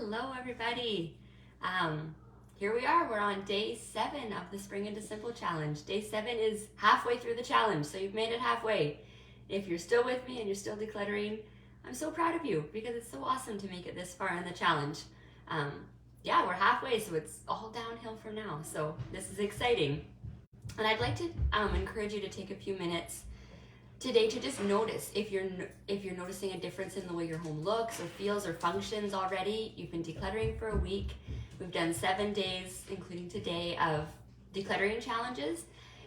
Hello everybody. Here we are, we're on day 7 of the Spring into Simple challenge. Day 7 is halfway through the challenge, so you've made it halfway. If you're still with me and you're still decluttering, I'm so proud of you because it's so awesome to make it this far in the challenge. Yeah, we're halfway, so it's all downhill from now, so this is exciting. And I'd like to encourage you to take a few minutes today to just notice if you're noticing a difference in the way your home looks or feels or functions already. You've been decluttering for a week. We've done 7 days, including today, of decluttering challenges.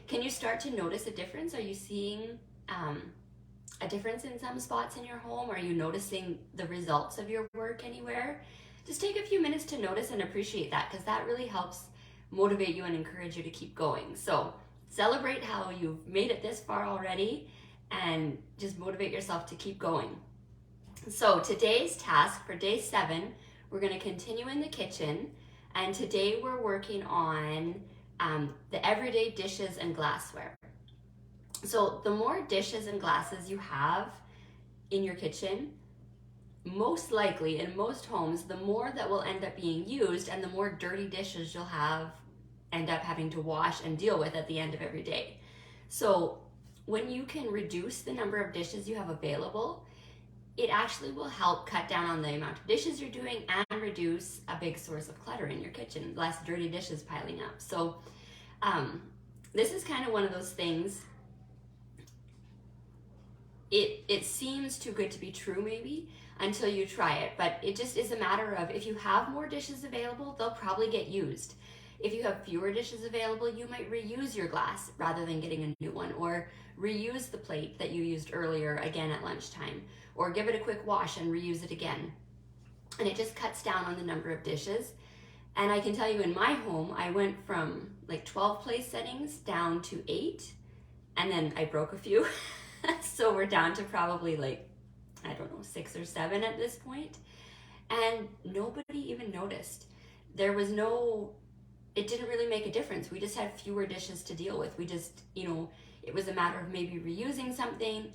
Can you start to notice a difference? Are you seeing a difference in some spots in your home? Are you noticing the results of your work anywhere? Just take a few minutes to notice and appreciate that, because that really helps motivate you and encourage you to keep going. So celebrate how you've made it this far already and just motivate yourself to keep going. So today's task for day 7, we're going to continue in the kitchen, and today we're working on the everyday dishes and glassware. So the more dishes and glasses you have in your kitchen, most likely in most homes, the more that will end up being used and the more dirty dishes you'll end up having to wash and deal with at the end of every day. So when you can reduce the number of dishes you have available, it actually will help cut down on the amount of dishes you're doing and reduce a big source of clutter in your kitchen, less dirty dishes piling up. So this is kind of one of those things, it seems too good to be true maybe until you try it, but it just is a matter of, if you have more dishes available, they'll probably get used. If you have fewer dishes available, you might reuse your glass rather than getting a new one, or reuse the plate that you used earlier again at lunchtime, or give it a quick wash and reuse it again. And it just cuts down on the number of dishes. And I can tell you, in my home, I went from like 12 place settings down to 8, and then I broke a few. So we're down to probably like, I don't know, 6 or 7 at this point. And nobody even noticed. It didn't really make a difference. We just had fewer dishes to deal with. We just, it was a matter of maybe reusing something.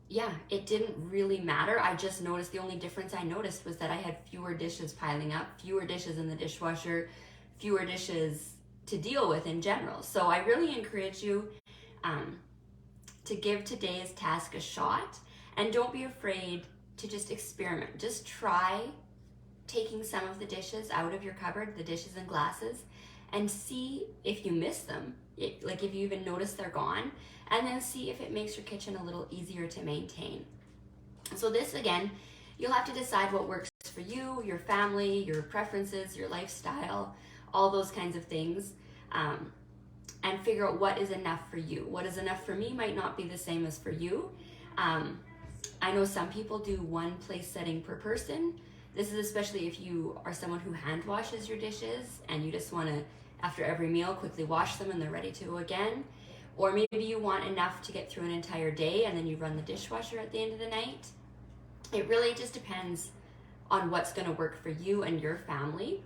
Yeah, it didn't really matter. I just noticed, the only difference I noticed was that I had fewer dishes piling up, fewer dishes in the dishwasher, fewer dishes to deal with in general. So I really encourage you to give today's task a shot, and don't be afraid to just experiment. Just try taking some of the dishes out of your cupboard, the dishes and glasses, and see if you miss them, like if you even notice they're gone, and then see if it makes your kitchen a little easier to maintain. So this, again, you'll have to decide what works for you, your family, your preferences, your lifestyle, all those kinds of things, and figure out what is enough for you. What is enough for me might not be the same as for you. I know some people do 1 place setting per person. This is especially if you are someone who hand washes your dishes and you just want to, after every meal, quickly wash them and they're ready to go again. Or maybe you want enough to get through an entire day and then you run the dishwasher at the end of the night. It really just depends on what's going to work for you and your family.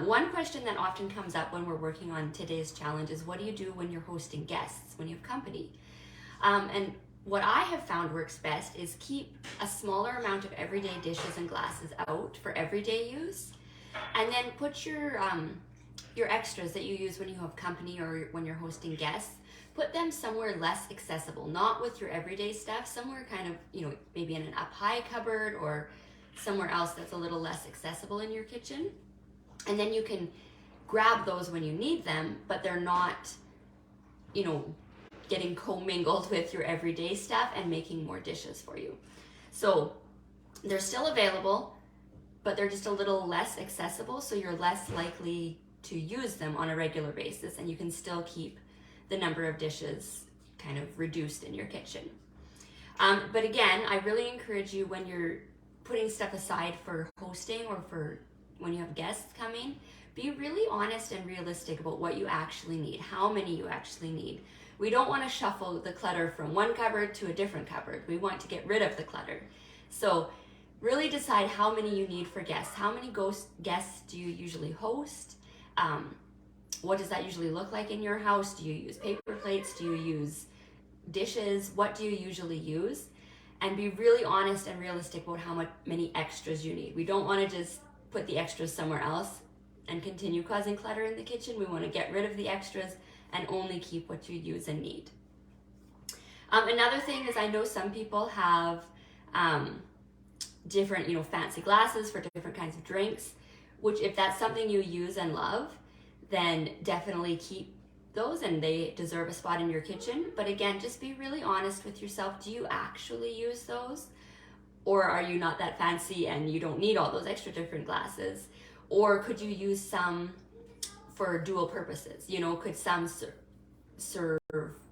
One question that often comes up when we're working on today's challenge is, what do you do when you're hosting guests, when you have company? And what I have found works best is keep a smaller amount of everyday dishes and glasses out for everyday use, and then put your extras that you use when you have company or when you're hosting guests, put them somewhere less accessible, not with your everyday stuff, somewhere kind of, maybe in an up high cupboard or somewhere else that's a little less accessible in your kitchen. And then you can grab those when you need them, but they're not, getting commingled with your everyday stuff and making more dishes for you. So they're still available, but they're just a little less accessible, so you're less likely to use them on a regular basis, and you can still keep the number of dishes kind of reduced in your kitchen. But again, I really encourage you, when you're putting stuff aside for hosting or for when you have guests coming, be really honest and realistic about what you actually need, how many you actually need. We don't want to shuffle the clutter from one cupboard to a different cupboard. We want to get rid of the clutter. So really decide how many you need for guests. How many guests do you usually host? What does that usually look like in your house? Do you use paper plates? Do you use dishes? What do you usually use? and be really honest and realistic about how many extras you need. We don't want to just put the extras somewhere else and continue causing clutter in the kitchen. We want to get rid of the extras and only keep what you use and need. Another thing is, I know some people have different, fancy glasses for different kinds of drinks, which if that's something you use and love, then definitely keep those, and they deserve a spot in your kitchen. But again, just be really honest with yourself. Do you actually use those? Or are you not that fancy and you don't need all those extra different glasses? Or could you use some for dual purposes? Could some serve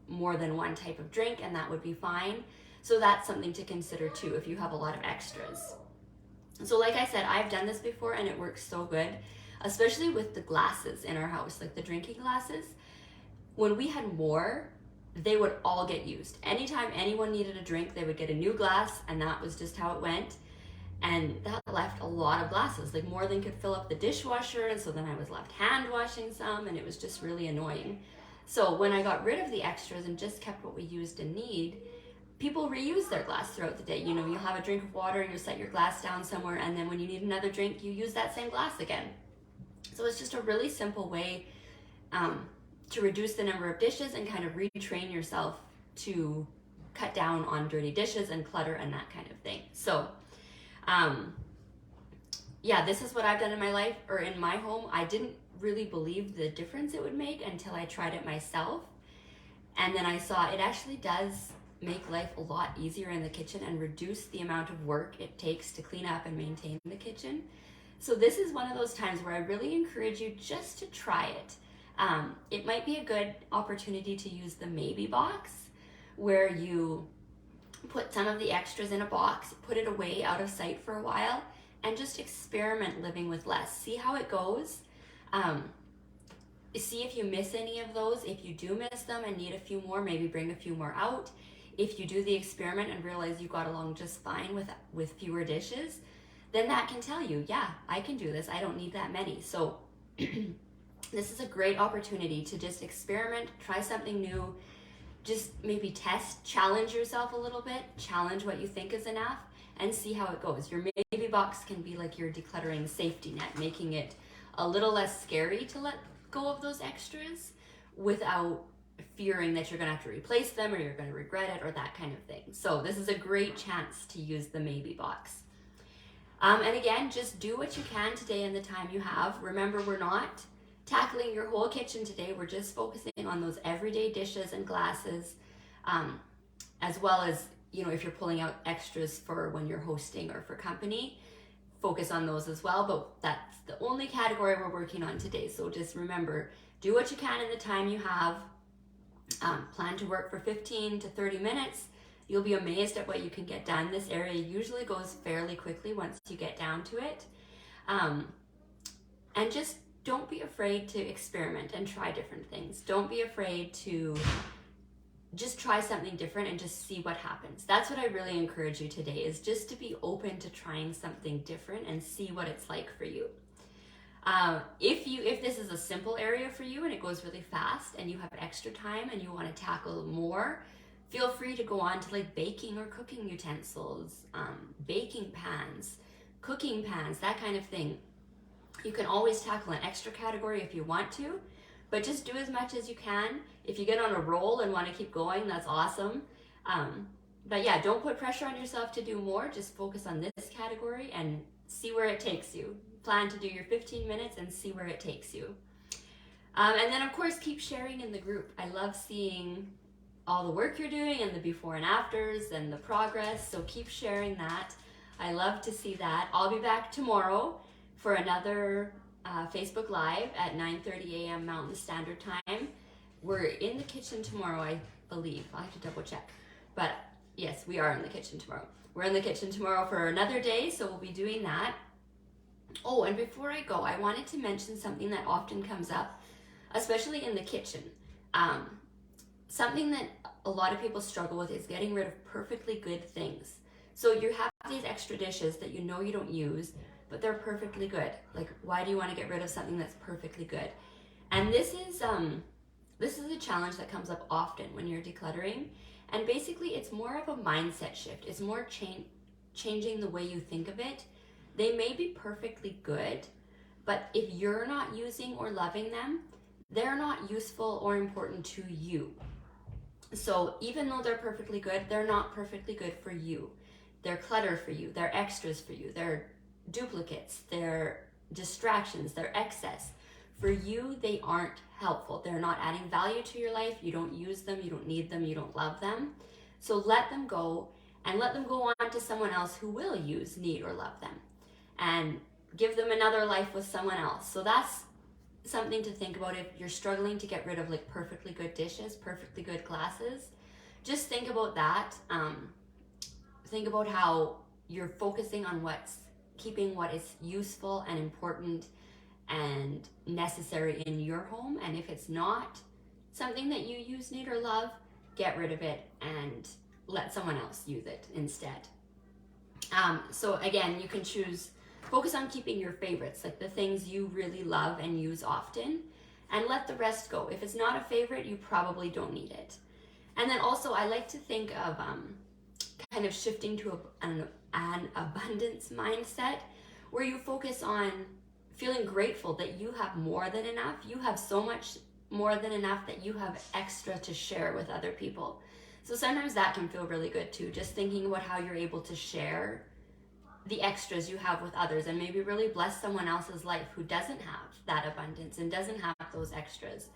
more than one type of drink, and that would be fine? So that's something to consider too if you have a lot of extras. So like I said, I've done this before and it works so good, especially with the glasses in our house, like the drinking glasses. When we had more, they would all get used. Anytime anyone needed a drink, they would get a new glass, and that was just how it went. And that left a lot of glasses, like more than could fill up the dishwasher, and so then I was left hand washing some, and it was just really annoying. So when I got rid of the extras and just kept what we used and need, people reuse their glass throughout the day. You'll have a drink of water and you set your glass down somewhere, and then when you need another drink, you use that same glass again. So it's just a really simple way to reduce the number of dishes and kind of retrain yourself to cut down on dirty dishes and clutter and that kind of thing. So this is what I've done in my life, or in my home. I didn't really believe the difference it would make until I tried it myself. And then I saw it actually does make life a lot easier in the kitchen and reduce the amount of work it takes to clean up and maintain the kitchen. So this is one of those times where I really encourage you just to try it. It might be a good opportunity to use the maybe box, where you put some of the extras in a box, put it away out of sight for a while, and just experiment living with less. See how it goes. See if you miss any of those. If you do miss them and need a few more, maybe bring a few more out. If you do the experiment and realize you got along just fine with fewer dishes, then that can tell you, yeah, I can do this. I don't need that many. So this is a great opportunity to just experiment, try something new, just maybe test, challenge yourself a little bit, challenge what you think is enough, and see how it goes. Your maybe box can be like your decluttering safety net, making it a little less scary to let go of those extras without fearing that you're going to have to replace them or you're going to regret it or that kind of thing. So this is a great chance to use the maybe box. And again, just do what you can today in the time you have. Remember, we're not tackling your whole kitchen today. We're just focusing on those everyday dishes and glasses, as well as, if you're pulling out extras for when you're hosting or for company, focus on those as well. But that's the only category we're working on today. So just remember, do what you can in the time you have. Plan to work for 15 to 30 minutes. You'll be amazed at what you can get done. This area usually goes fairly quickly once you get down to it. And just don't be afraid to experiment and try different things. Don't be afraid to just try something different and just see what happens. That's what I really encourage you today, is just to be open to trying something different and see what it's like for you. If this is a simple area for you and it goes really fast and you have extra time and you want to tackle more, feel free to go on to like baking or cooking utensils, baking pans, cooking pans, that kind of thing. You can always tackle an extra category if you want to, but just do as much as you can. If you get on a roll and want to keep going, that's awesome. But yeah, don't put pressure on yourself to do more. Just focus on this category and see where it takes you. Plan to do your 15 minutes and see where it takes you. And then of course, keep sharing in the group. I love seeing all the work you're doing and the before and afters and the progress. So keep sharing that. I love to see that. I'll be back tomorrow for another Facebook Live at 9:30 a.m. Mountain Standard Time. We're in the kitchen tomorrow, I believe. I'll have to double check. But yes, we are in the kitchen tomorrow. We're in the kitchen tomorrow for another day, so we'll be doing that. Oh, and before I go, I wanted to mention something that often comes up, especially in the kitchen. Something that a lot of people struggle with is getting rid of perfectly good things. So you have these extra dishes that you know you don't use, but they're perfectly good. Like, why do you want to get rid of something that's perfectly good? And this is a challenge that comes up often when you're decluttering. And basically it's more of a mindset shift. It's more changing the way you think of it. They may be perfectly good, but if you're not using or loving them, they're not useful or important to you. So even though they're perfectly good, they're not perfectly good for you. They're clutter for you, they're extras for you, they're duplicates, they're distractions, they're excess. For you, they aren't helpful. They're not adding value to your life. You don't use them, you don't need them, you don't love them. So let them go, and let them go on to someone else who will use, need, or love them. And give them another life with someone else. So that's something to think about if you're struggling to get rid of like perfectly good dishes, perfectly good glasses. Just think about that. Think about how you're focusing on keeping what is useful and important and necessary in your home. And if it's not something that you use, need, or love, get rid of it and let someone else use it instead. So again, you can focus on keeping your favorites, like the things you really love and use often, and let the rest go. If it's not a favorite, you probably don't need it. And then also I like to think of kind of shifting to an abundance mindset, where you focus on feeling grateful that you have more than enough. You have so much more than enough that you have extra to share with other people. So sometimes that can feel really good too, just thinking about how you're able to share the extras you have with others and maybe really bless someone else's life who doesn't have that abundance and doesn't have those extras.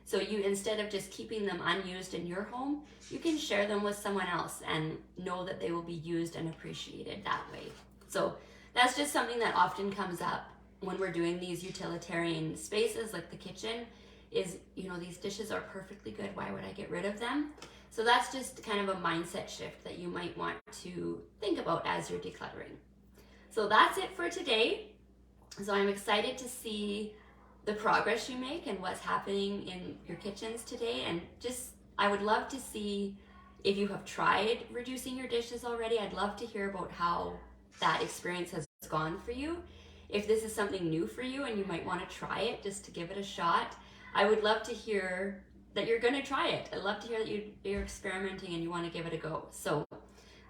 So you, instead of just keeping them unused in your home, you can share them with someone else and know that they will be used and appreciated that way. So that's just something that often comes up when we're doing these utilitarian spaces like the kitchen is, these dishes are perfectly good. Why would I get rid of them? So that's just kind of a mindset shift that you might want to think about as you're decluttering. So that's it for today. So I'm excited to see the progress you make and what's happening in your kitchens today. And I would love to see if you have tried reducing your dishes already. I'd love to hear about how that experience has gone for you. If this is something new for you and you might want to try it just to give it a shot, I would love to hear that you're going to try it. I'd love to hear that you're experimenting and you want to give it a go. So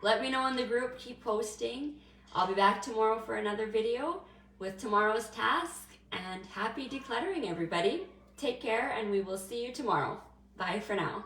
let me know in the group, keep posting. I'll be back tomorrow for another video with tomorrow's task, and happy decluttering, everybody. Take care, and we will see you tomorrow. Bye for now.